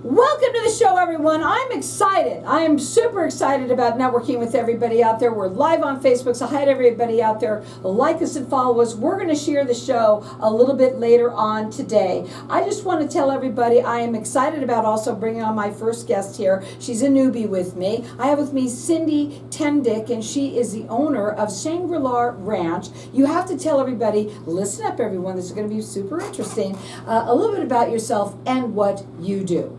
Welcome to the show, everyone. I'm excited. I am super excited about networking with everybody out there. We're live on Facebook, so hi to everybody out there. Like us and follow us. We're going to share the show a little bit later on today. I just want to tell everybody I am excited about also bringing on my first guest here. She's a newbie with me. I have with me Cindy Tendick, and she is the owner of Shangri-la Ranch. You have to tell everybody, listen up, everyone. This is going to be super interesting. A little bit about yourself and what you do.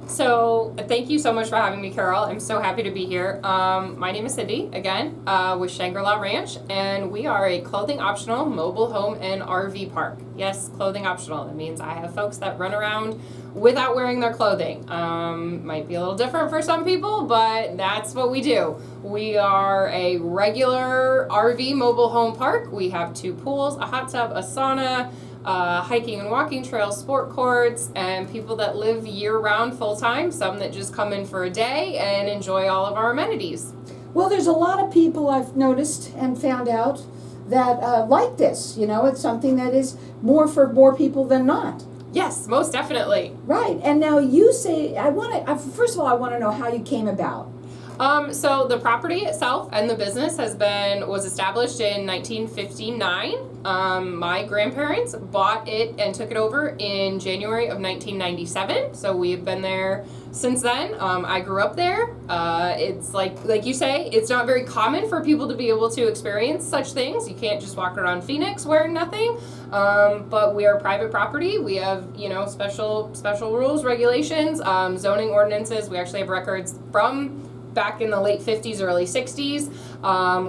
So thank you so much for having me, Carol. I'm so happy to be here. My name is Cindy, again, with Shangri-la Ranch, and we are a clothing optional mobile home and RV park. Yes, clothing optional. That means I have folks that run around without wearing their clothing. Might be a little different for some people, but that's what we do. We are a regular RV mobile home park. We have 2 pools, a hot tub, a sauna, hiking and walking trails, sport courts, and people that live year-round full-time, some that just come in for a day and enjoy all of our amenities. Well, there's a lot of people I've noticed and found out that like this. You know, it's something that is more for more people than not. Yes, most definitely. Right. And now you say, first of all, I want to know how you came about. So the property itself and the business was established in 1959. My grandparents bought it and took it over in January of 1997. So we've been there since then. I grew up there. It's like you say, it's not very common for people to be able to experience such things. You can't just walk around Phoenix wearing nothing. But we are private property. We have, special rules, regulations, zoning ordinances. We actually have records from back in the late 50s, early 60s,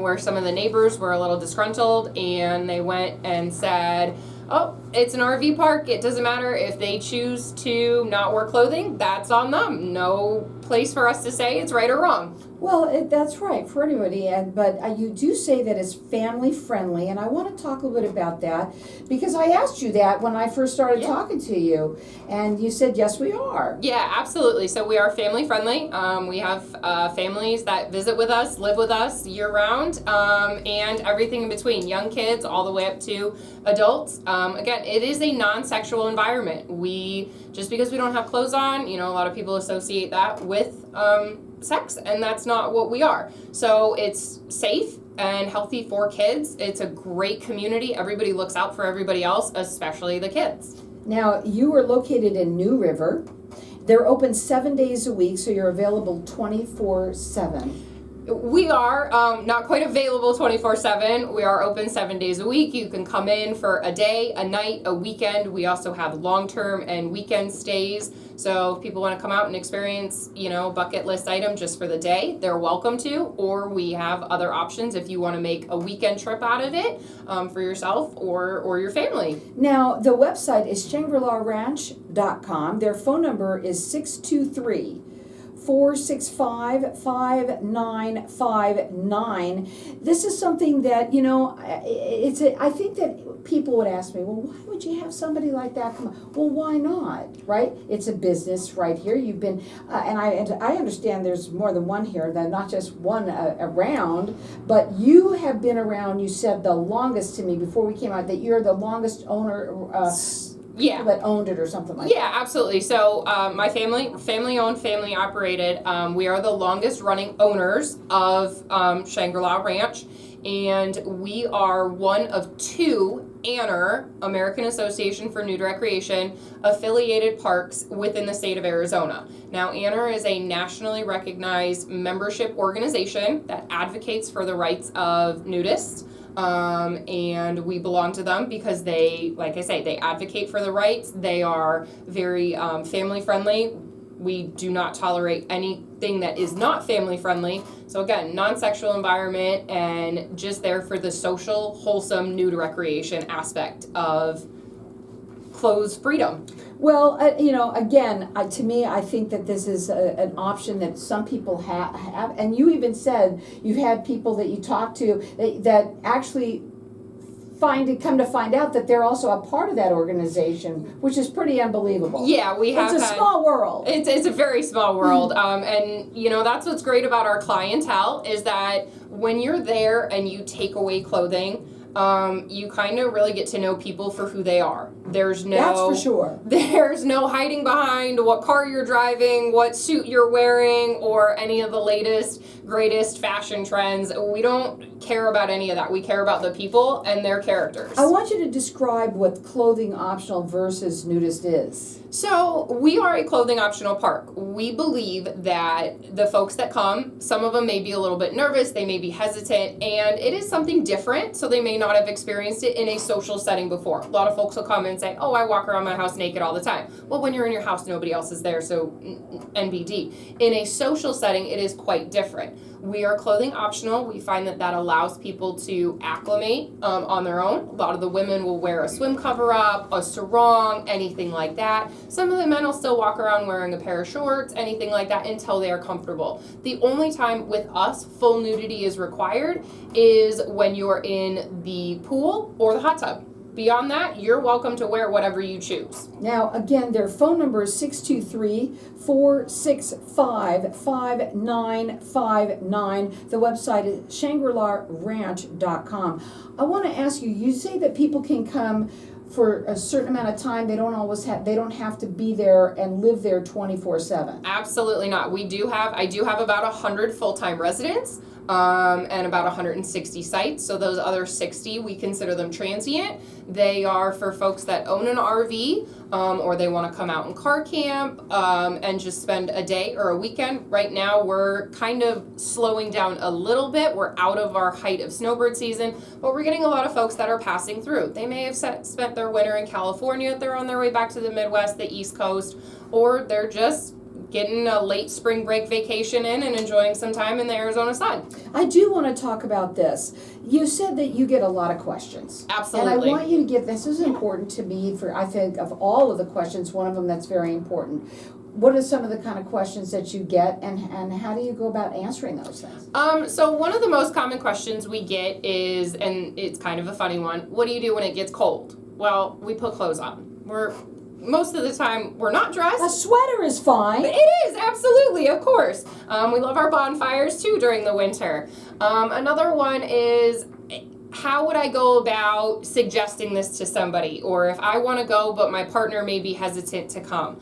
where some of the neighbors were a little disgruntled, and they went and said, oh, it's an RV park. It doesn't matter if they choose to not wear clothing. That's on them. No place for us to say it's right or wrong. Well, that's right for anybody, but you do say that it's family friendly, and I want to talk a little bit about that because I asked you that when I first started talking to you, and you said, yes, we are. Yeah, absolutely. So we are family friendly. We have families that visit with us, live with us year round, and everything in between, young kids all the way up to adults. Again, it is a non-sexual environment. Just because we don't have clothes on, a lot of people associate that with sex, and that's not what we are. So it's safe and healthy for kids. It's a great community. Everybody looks out for everybody else, especially the kids. Now, you are located in New River. They're open 7 days a week, so you're available 24/7. We are not quite available 24/7. We are open 7 days a week. You can come in for a day, a night, a weekend. We also have long-term and weekend stays. So if people want to come out and experience, bucket list item just for the day, they're welcome to. Or we have other options if you want to make a weekend trip out of it for yourself or your family. Now, the website is shangrilaranch.com. Their phone number is 623-465-5959. This is something that, I think that people would ask me, well, why would you have somebody like that come on? Well, why not, right? It's a business right here. You've been, and I understand there's more than one here, that not just one around, but you have been around, you said the longest to me before we came out, that you're the longest owner, that owned it or something like that. Yeah, absolutely. So my family owned, family operated. We are the longest running owners of Shangri-la Ranch, and we are one of 2 ANR, American Association for Nude Recreation, affiliated parks within the state of Arizona. Now, ANR is a nationally recognized membership organization that advocates for the rights of nudists. And we belong to them because they, like I say, they advocate for the rights. They are very family friendly. We do not tolerate anything that is not family friendly. So again, non-sexual environment and just there for the social, wholesome nude recreation aspect of clothes freedom. Well, again, to me, I think that this is an option that some people have, and you even said you've had people that you talk to that actually come to find out that they're also a part of that organization, which is pretty unbelievable. Yeah, we have. It's a small world. It's a very small world, and that's what's great about our clientele is that when you're there and you take away clothing, you kind of really get to know people for who they are. There's no... That's for sure. There's no hiding behind what car you're driving, what suit you're wearing, or any of the latest, greatest fashion trends. We don't care about any of that. We care about the people and their characters. I want you to describe what clothing optional versus nudist is. So we are a clothing optional park. We believe that the folks that come, some of them may be a little bit nervous, they may be hesitant, and it is something different, so they may not have experienced it in a social setting before. A lot of folks will come and say, oh, I walk around my house naked all the time. Well, when you're in your house, nobody else is there, so NBD. In a social setting, it is quite different. We are clothing optional. We find that that allows people to acclimate on their own. A lot of the women will wear a swim cover-up, a sarong, anything like that. Some of the men will still walk around wearing a pair of shorts, anything like that, until they are comfortable. The only time with us full nudity is required is when you're in the pool or the hot tub. Beyond that, you're welcome to wear whatever you choose. Now, again, their phone number is 623-465-5959. The website is shangri-laranch.com. I want to ask you, you say that people can come for a certain amount of time. They don't have to be there and live there 24/7. Absolutely not. I do have about 100 full-time residents. And about 160 sites. So those other 60, we consider them transient. They are for folks that own an RV, or they want to come out and car camp, and just spend a day or a weekend. Right now, we're kind of slowing down a little bit. We're out of our height of snowbird season, but we're getting a lot of folks that are passing through. They may have spent their winter in California. They're on their way back to the Midwest, the East Coast, or they're just getting a late spring break vacation in and enjoying some time in the Arizona sun. I do want to talk about this. You said that you get a lot of questions. Absolutely. And I want you to get, this is important to me for, I think, of all of the questions, one of them that's very important. What are some of the kind of questions that you get, and how do you go about answering those things? So one of the most common questions we get is, and it's kind of a funny one, what do you do when it gets cold? Well, we put clothes on. Most of the time, we're not dressed. A sweater is fine. It is, absolutely, of course. We love our bonfires, too, during the winter. Another one is, how would I go about suggesting this to somebody? Or if I want to go, but my partner may be hesitant to come.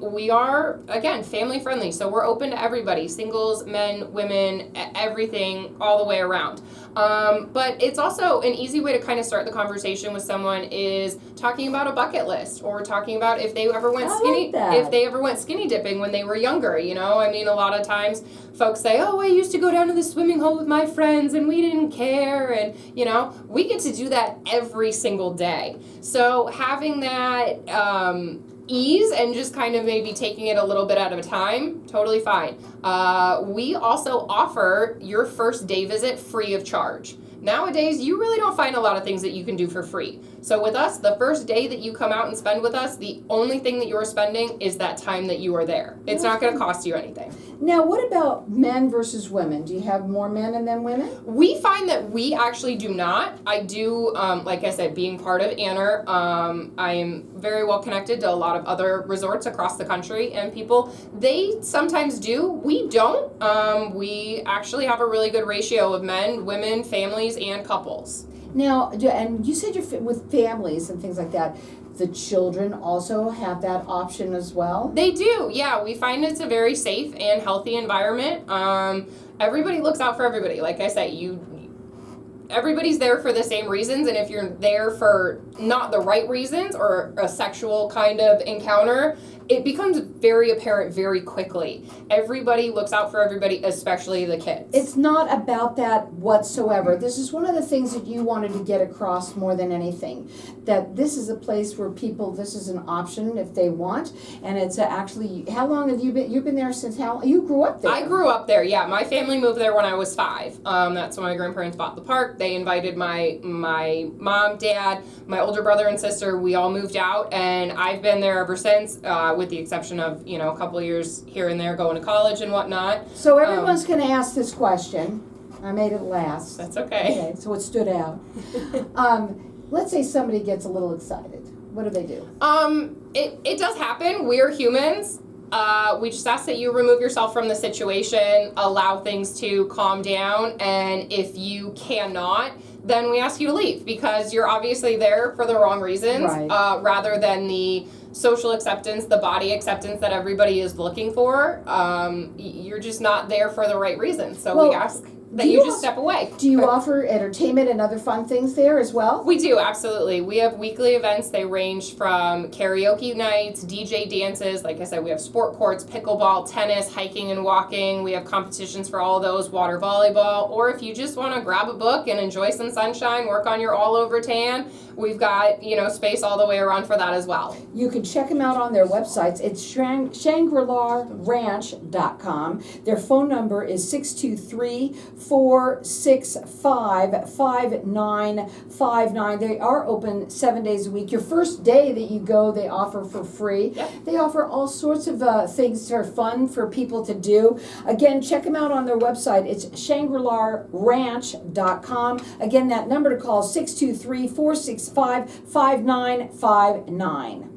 We are, again, family friendly, so we're open to everybody, singles, men, women, everything, all the way around. But it's also an easy way to kind of start the conversation with someone is talking about a bucket list, or talking about if they ever went skinny dipping when they were younger. You know, I mean, a lot of times folks say, oh, I used to go down to the swimming hole with my friends and we didn't care, and you know, we get to do that every single day. So having that ease and just kind of maybe taking it a little bit at a time, totally fine. We also offer your first day visit free of charge. Nowadays, you really don't find a lot of things that you can do for free. So with us, the first day that you come out and spend with us, the only thing that you're spending is that time that you are there. It's not going to cost you anything. Now, what about men versus women? Do you have more men and then women? We find that we actually do not. I do, like I said, being part of Anner, I am very well connected to a lot of other resorts across the country, and people, they sometimes do. We don't. We actually have a really good ratio of men, women, families, and couples. Now, and you said you're with families and things like that. The children also have that option as well? They do, yeah. We find it's a very safe and healthy environment. Everybody looks out for everybody. Like I said, everybody's there for the same reasons, and if you're there for not the right reasons or a sexual kind of encounter, it becomes very apparent very quickly. Everybody looks out for everybody, especially the kids. It's not about that whatsoever. This is one of the things that you wanted to get across more than anything, that this is a place where people, this is an option if they want, and it's actually, how long have you been, you've been there since how, you grew up there? I grew up there, yeah. My family moved there when I was 5. That's when my grandparents bought the park. They invited my mom, dad, my older brother and sister. We all moved out, and I've been there ever since, with the exception of, you know, a couple of years here and there going to college and whatnot. So everyone's going to ask this question. I made it last. That's okay. Okay, so it stood out. Let's say somebody gets a little excited. What do they do? It does happen. We're humans. We just ask that you remove yourself from the situation, allow things to calm down, and if you cannot, then we ask you to leave because you're obviously there for the wrong reasons, Right. rather than the social acceptance, the body acceptance that everybody is looking for. You're just not there for the right reasons. So Well, we ask that do you you just step away. Do you offer entertainment and other fun things there as well? We do, absolutely. We have weekly events. They range from karaoke nights, DJ dances. Like I said, we have sport courts, pickleball, tennis, hiking and walking. We have competitions for all those, water volleyball. Or if you just want to grab a book and enjoy some sunshine, work on your all-over tan, we've got, space all the way around for that as well. You can check them out on their websites. It's Shangri-La Ranch.com. Their phone number is 623-465-5959. They are open 7 days a week. Your first day that you go, they offer for free. Yep. They offer all sorts of things that are fun for people to do. Again, check them out on their website. It's Shangri-La Ranch.com. Again, that number to call is 623-465-5959.